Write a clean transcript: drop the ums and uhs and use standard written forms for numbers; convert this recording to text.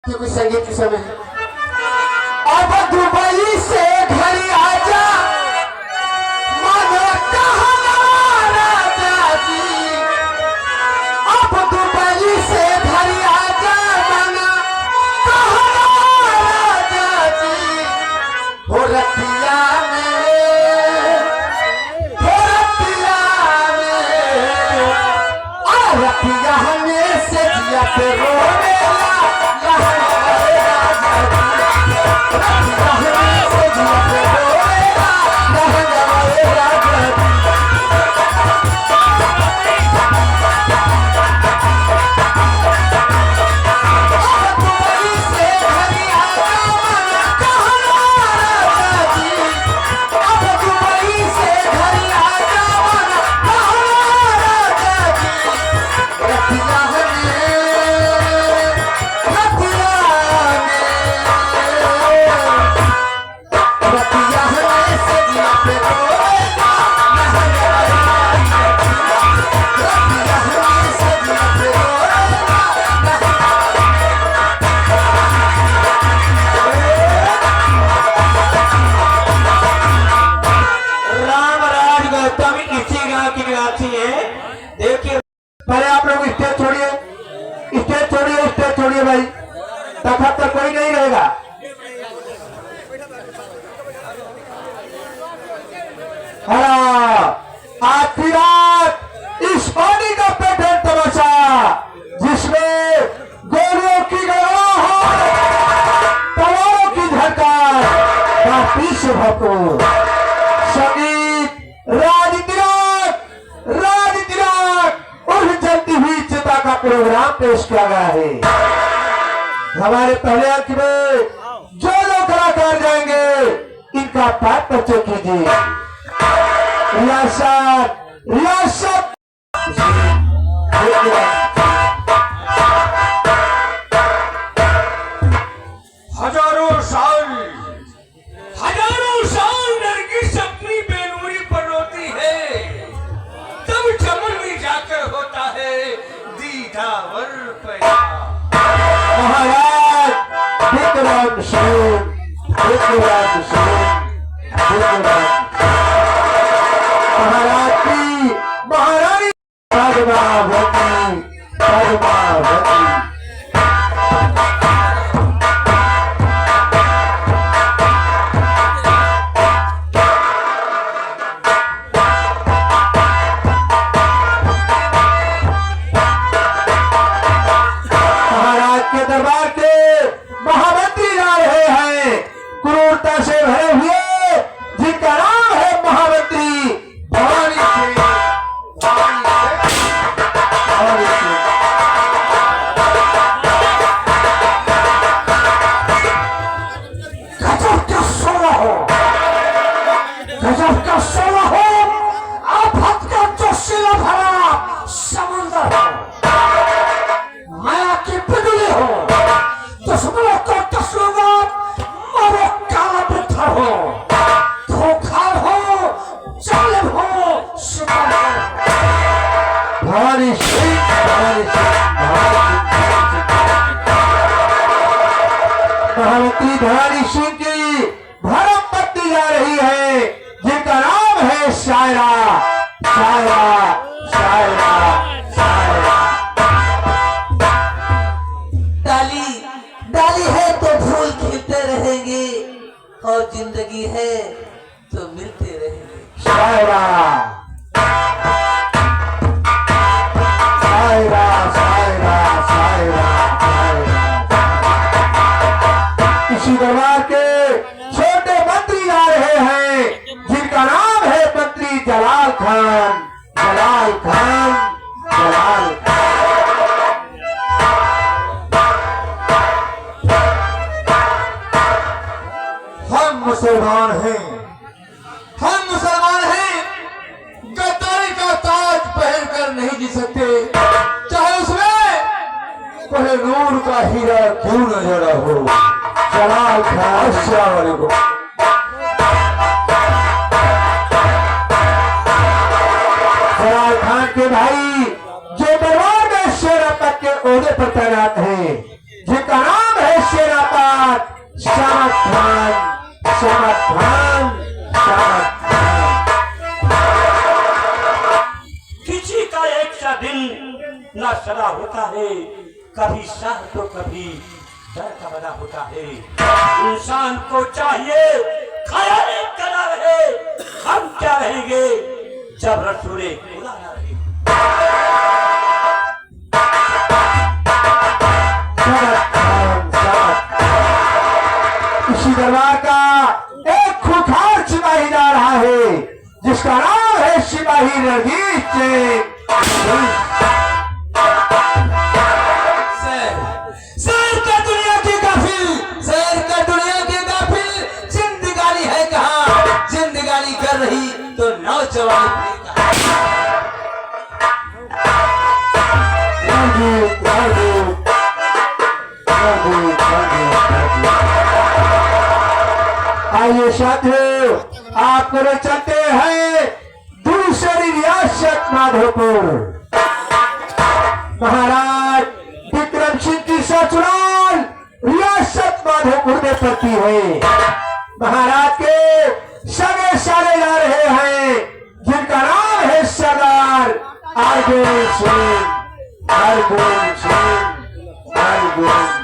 कुछ संगीत के समय अब दुबई से घर आजा मानो कहना राजा जी। अब दुबई से घर आजा मानो कहना राजा जी। हो रतिया में से जिया पे रोवेला पहले आप लोग स्टेज छोड़िए, स्टेज छोड़िए, स्टेज छोड़िए भाई, तब तक कोई नहीं रहेगा। आज की रात इस पानी का पैटर्न तमाशा जिसमें गोलियों की गड़गड़ाहट, तलवारों की झटकार, पीछे भको संगीत का प्रोग्राम पेश किया गया है। हमारे पहले अंक में जो लोग कलाकार जाएंगे इनका पैर परिचय कीजिए। रियासत हजारों साल नरगिस अपनी बेनूरी पर रोती है, तब चमन में जाकर होता है दीदावर पैदा। महाराज विक्रम सिंह महाराज की महारानी पद्मावती के दरबार के महामंत्री जा रहे हैं, क्रूरता से भरे हुए, जिनका नाम है महामंत्री भवानी सिंह। गजब का सोना हो, गजब का सोना हो, आफत का जोशीला भरा समुद्र हो, माया की बिजली हो, दुश्मनों को दसोगा मारो काला पत्थर हो, धोखा हो, जालिम हो, शिकार हो। भवानी सिंह महामंत्री भवानी सिंह की भरम पत्नी जा रही है, जिनका नाम है शायरा। डाली है तो फूल खिलते रहेंगे और जिंदगी है तो मिलते रहेंगे। शायरा इसी दरबार के छोटे मंत्री आ रहे हैं, जिनका नाम है मंत्री जलाल खान। हम मुसलमान हैं, गद्दारी का ताज पहनकर नहीं जी सकते, चाहे उसमें कोई नूर का हीरा क्यों न जड़ा हो। जलाल खान अस्सलाम वालेकुम। जलाल खान के भाई जो दरबार में शेर तक के ओहदे पर तैनात हैं, जिनका नाम है तो कभी डर का बना होता है। इंसान को चाहिए ख्याल करा रहे, हम क्या रहेंगे जब रसूले खुदा ना रहे। इसी दरबार का एक खुखार सिपाही जा रहा है जिसका नाम है सिपाही रणजीत सिंह। सैर का दुनिया की गाफिल, सैर का दुनिया की गाफिल, जिंदगानी है कहाँ, जिंदगानी कर रही तो नौजवान है कहाँ। आइए साथियों, आपको ले चलते हैं दूसरी रियासत माधोपुर। महाराज विक्रम सिंह की ससुराल रियासत माधोपुर में पड़ती है। महाराज के सगे सारे जा रहे हैं जिनका नाम है सरदार अर्जुन सिंह, अर्जुन सिंह, अर्जुन।